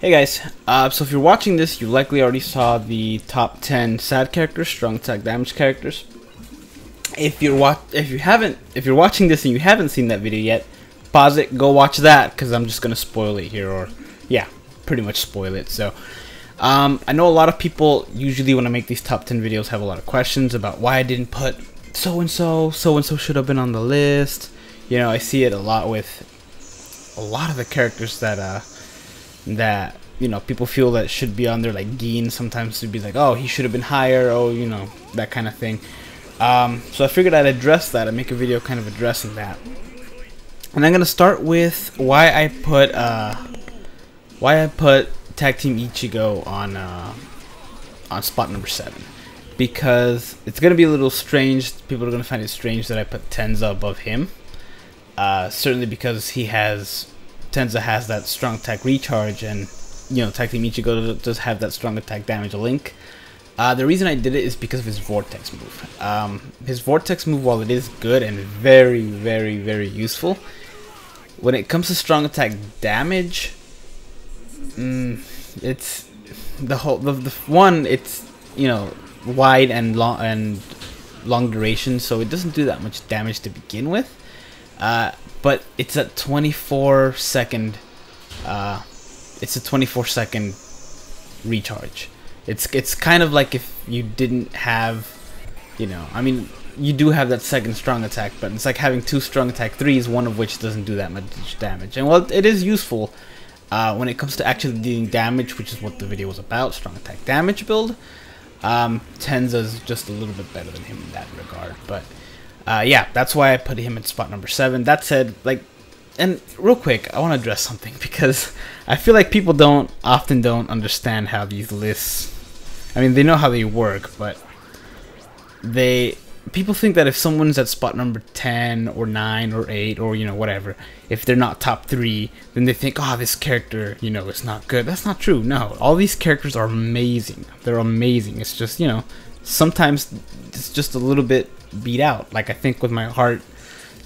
Hey guys, so if you're watching this, you likely already saw the top 10 S.A.D characters, strong attack damage characters. If you're watching this and you haven't seen that video yet, pause it, go watch that, because I'm just gonna spoil it here, or yeah, pretty much spoil it. So, I know a lot of people usually when I make these top 10 videos have a lot of questions about why I didn't put so and so should have been on the list. You know, I see it a lot with a lot of the characters that you know, people feel that should be on there, like Gin. Sometimes it'd be like, oh, he should have been higher, oh, you know, that kind of thing. So I figured I'd address that and make a video kind of addressing that. And I'm gonna start with why I put Tag Team Ichigo on spot number 7, because it's gonna be a little strange. People are gonna find it strange that I put Tenza above him. Certainly because Tenza has that strong attack recharge, and you know, Tag Team Ichigo does have that strong attack damage link. The reason I did it is because of his Vortex move. His Vortex move, while it is good and very, very, very useful, when it comes to strong attack damage, it's the one. It's, you know, wide and long duration, so it doesn't do that much damage to begin with. But it's a 24-second. It's a 24-second recharge. It's kind of like if you didn't have, you know, I mean, you do have that second strong attack, but it's like having two strong attack 3s, one of which doesn't do that much damage. And while it is useful when it comes to actually dealing damage, which is what the video was about, strong attack damage build, Tenza's just a little bit better than him in that regard. But yeah, that's why I put him at spot number 7. That said, like, and real quick, I want to address something, because I feel like people often don't understand how these lists, I mean, they know how they work, but people think that if someone's at spot number 10 or 9 or 8 or, you know, whatever, if they're not top 3, then they think, oh, this character, you know, is not good. That's not true. No, all these characters are amazing. They're amazing. It's just, you know, sometimes it's just a little bit beat out. Like, I think with my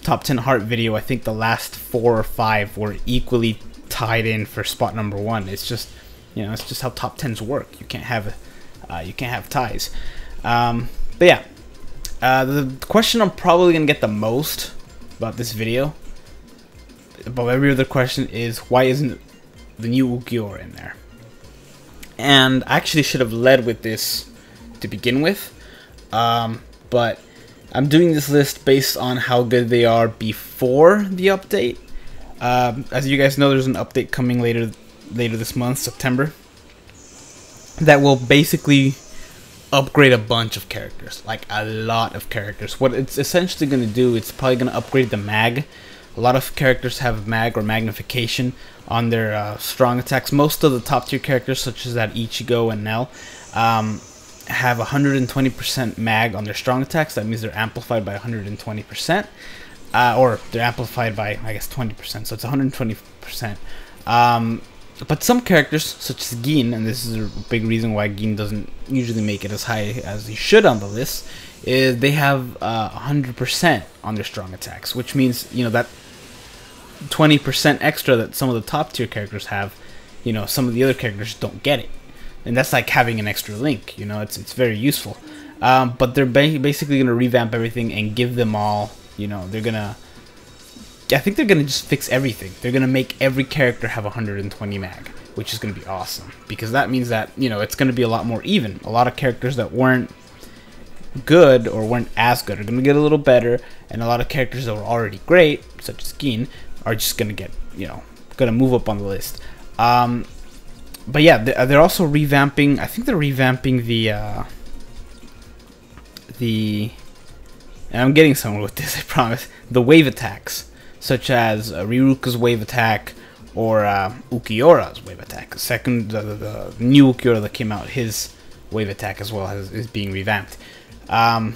top 10 heart video, I think the last 4 or 5 were equally tied in for spot number 1. It's just, you know, it's just how top 10s work. You can't have ties. But yeah, the question I'm probably gonna get the most about this video, above every other question, is why isn't the new Ukiura in there? And I actually should have led with this to begin with, but I'm doing this list based on how good they are before the update. As you guys know, there's an update coming later this month, September, that will basically upgrade a bunch of characters, like a lot of characters. What it's essentially going to do, it's probably going to upgrade the mag. A lot of characters have mag or magnification on their strong attacks. Most of the top tier characters, such as that Ichigo and Nell, have 120% mag on their strong attacks. That means they're amplified by 120%, or they're amplified by, I guess, 20%, so it's 120%. But some characters, such as Gin, and this is a big reason why Gin doesn't usually make it as high as he should on the list, is they have 100% on their strong attacks, which means, you know, that 20% extra that some of the top tier characters have, you know, some of the other characters don't get it. And that's like having an extra link, you know, it's very useful. But they're basically going to revamp everything and give them all, you know, I think they're going to just fix everything. They're going to make every character have 120 mag, which is going to be awesome. Because that means that, you know, it's going to be a lot more even. A lot of characters that weren't good or weren't as good are going to get a little better. And a lot of characters that were already great, such as Gin, are just going to get, you know, going to move up on the list. But yeah, they're also revamping. I think they're revamping and I'm getting somewhere with this, I promise. The wave attacks, such as Riruka's wave attack or Ukiura's wave attack. The new Ukiura that came out, his wave attack as well is being revamped. I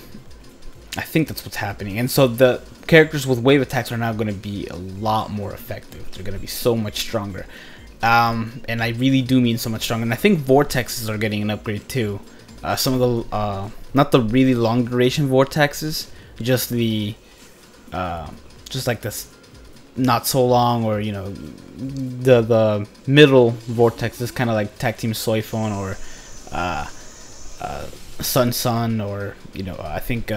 think that's what's happening, and so the characters with wave attacks are now going to be a lot more effective. They're going to be so much stronger. And I really do mean so much stronger. And I think vortexes are getting an upgrade too. Some of the not the really long duration vortexes, just like this not so long, or you know, the middle vortex is kind of like Tag Team Soy Phone or Sun Sun, or you know, I think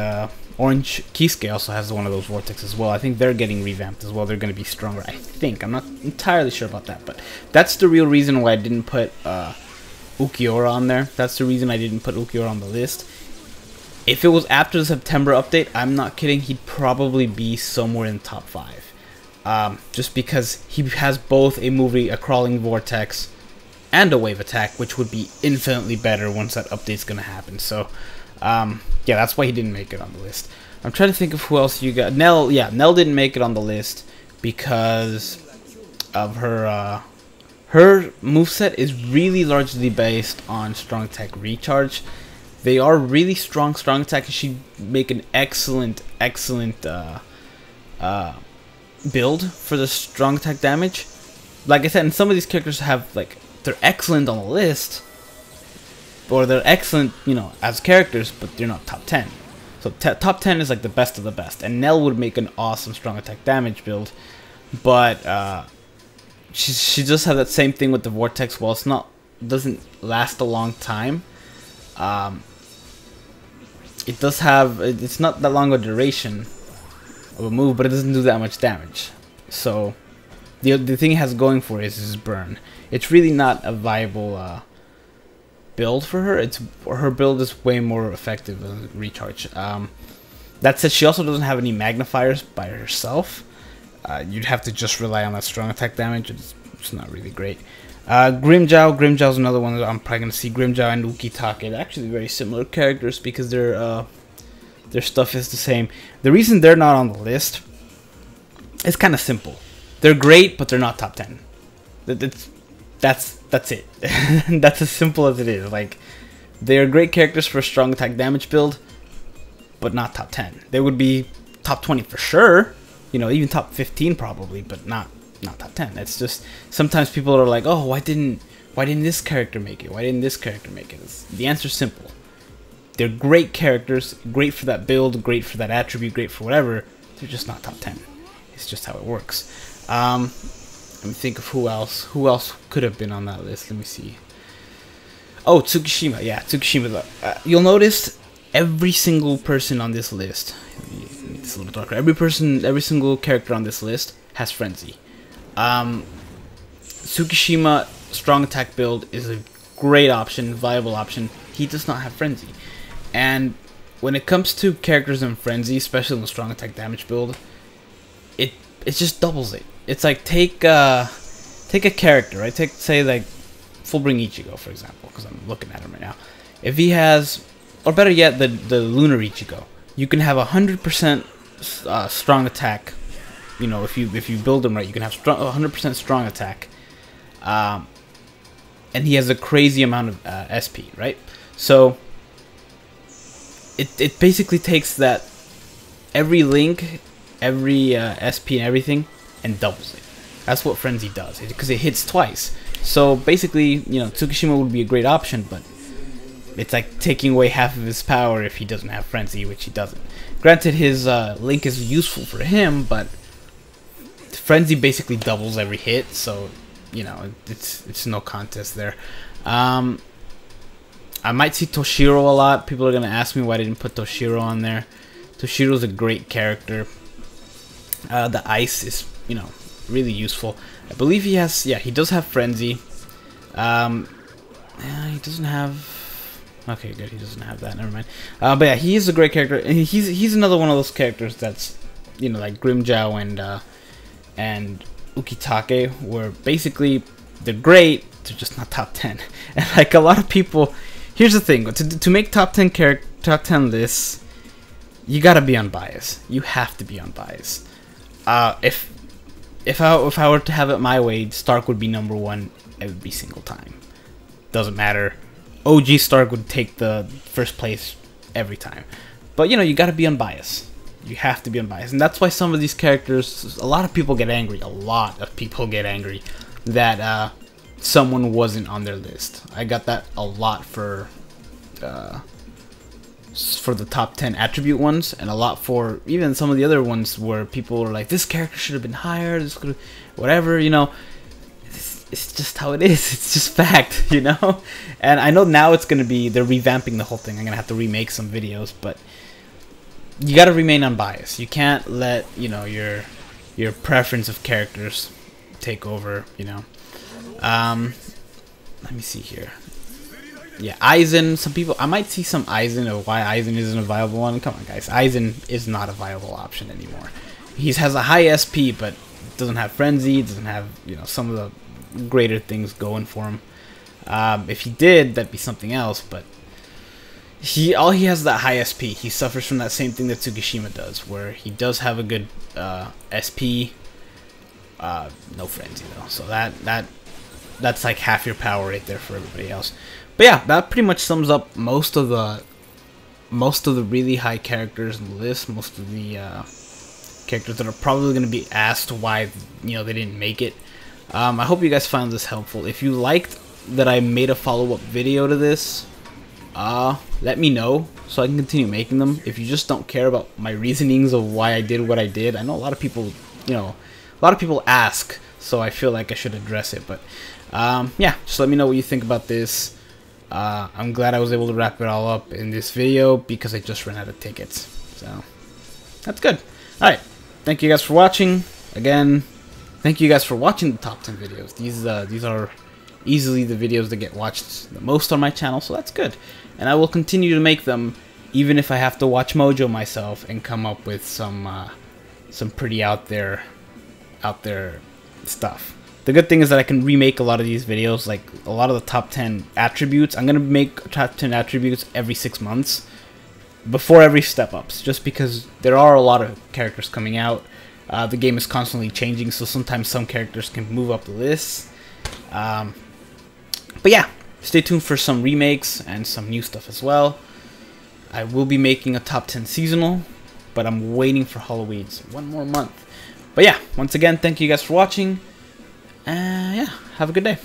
Orange Kisuke also has one of those vortexes as well. I think they're getting revamped as well. They're going to be stronger, I think. I'm not entirely sure about that, but that's the real reason why I didn't put Ukiura on there. That's the reason I didn't put Ukiura on the list. If it was after the September update, I'm not kidding, he'd probably be somewhere in the top 5. Just because he has both a crawling vortex, and a wave attack, which would be infinitely better once that update's gonna happen. So, yeah, that's why he didn't make it on the list. I'm trying to think of who else you got. Nell, yeah, Nell didn't make it on the list because of her moveset is really largely based on strong attack recharge. They are really strong attack, and she'd make an excellent build for the strong attack damage. Like I said, and some of these characters have, like, they're excellent on the list, or they're excellent, you know, as characters, but they're not top 10. So top 10 is like the best of the best, and Nell would make an awesome strong attack damage build, but she just has that same thing with the vortex. While doesn't last a long time, it does have, it's not that long a duration of a move, but it doesn't do that much damage. So the thing it has going for it is burn. It's really not a viable build for her. Her build is way more effective than recharge. That said, she also doesn't have any magnifiers by herself. You'd have to just rely on that strong attack damage. It's not really great. Grimjow is another one that I'm probably gonna see. Grimjow and Ukitake, they're actually very similar characters because their stuff is the same. The reason they're not on the list is kind of simple. They're great, but they're not top 10. That's it. That's as simple as it is. Like, they are great characters for a strong attack damage build, but not top 10. They would be top 20 for sure. You know, even top 15 probably, but not top 10. It's just sometimes people are like, oh, why didn't this character make it? Why didn't this character make it? The answer's simple. They're great characters, great for that build, great for that attribute, great for whatever. They're just not top 10. It's just how it works. Let me think of who else. Who else could have been on that list? Let me see. Oh, Tsukishima. Yeah, Tsukishima. You'll notice every single person on this list. Let me make this a little darker. Every single character on this list has Frenzy. Tsukishima strong attack build is a great option, viable option. He does not have Frenzy, and when it comes to characters in Frenzy, especially in the strong attack damage build, it just doubles it. It's like take a character, right? Say like Fullbring Ichigo, for example, because I'm looking at him right now. If he has, or better yet, the Lunar Ichigo, you can have 100% strong attack. You know, if you build him right, you can have 100% strong attack, and he has a crazy amount of SP, right? So it basically takes that every link, every SP and everything, and doubles it. That's what Frenzy does, because it hits twice. So basically, you know, Tsukishima would be a great option, but it's like taking away half of his power if he doesn't have Frenzy, which he doesn't. Granted, his link is useful for him, but Frenzy basically doubles every hit, so you know, it's no contest there. I might see Toshiro a lot. People are gonna ask me why I didn't put Toshiro on there. Toshiro's a great character. The ice is, you know, really useful. I believe he has, yeah, he does have Frenzy. Yeah, he doesn't have. Okay, good. He doesn't have that. Never mind. But yeah, he is a great character, and he's another one of those characters that's, you know, like Grimjow and Ukitake, where basically they're great, they're just not top 10. And like a lot of people, here's the thing: to make top 10 lists, you gotta be unbiased. You have to be unbiased. If I were to have it my way, Stark would be #1 every single time. Doesn't matter. OG Stark would take the first place every time. But you know, you gotta be unbiased. You have to be unbiased, and that's why some of these characters, a lot of people get angry. A lot of people get angry that someone wasn't on their list. I got that a lot for for the top 10 attribute ones, and a lot for even some of the other ones where people are like, this character should have been higher, this could whatever, you know. It's just how it is. It's just fact, you know. And I know now it's gonna be, they're revamping the whole thing. I'm gonna have to remake some videos, but you gotta remain unbiased. You can't let, you know, your preference of characters take over, you know. Let me see here. Yeah, Aizen. Some people, I might see some Aizen of why Aizen isn't a viable one. Come on, guys. Aizen is not a viable option anymore. He has a high SP, but doesn't have frenzy. Doesn't have, you know, some of the greater things going for him. If he did, that'd be something else. But all he has is that high SP. He suffers from that same thing that Tsukishima does, where he does have a good SP. No frenzy though. So that's like half your power right there for everybody else. But yeah, that pretty much sums up most of the really high characters in the list. Most of the characters that are probably going to be asked why, you know, they didn't make it. I hope you guys found this helpful. If you liked that I made a follow-up video to this, let me know so I can continue making them. If you just don't care about my reasonings of why I did what I did, I know a lot of people, you know, a lot of people ask, so I feel like I should address it. But yeah, just let me know what you think about this. I'm glad I was able to wrap it all up in this video because I just ran out of tickets. So that's good. Alright, thank you guys for watching. Again, thank you guys for watching the top 10 videos. These are easily the videos that get watched the most on my channel, so that's good. And I will continue to make them even if I have to watch Mojo myself and come up with some pretty out there stuff. The good thing is that I can remake a lot of these videos, like a lot of the top 10 attributes. I'm going to make top 10 attributes every 6 months before every step-ups, just because there are a lot of characters coming out. The game is constantly changing, so sometimes some characters can move up the list. But yeah, stay tuned for some remakes and some new stuff as well. I will be making a top 10 seasonal, but I'm waiting for Halloween, so 1 more month. But yeah, once again, thank you guys for watching. Yeah, have a good day.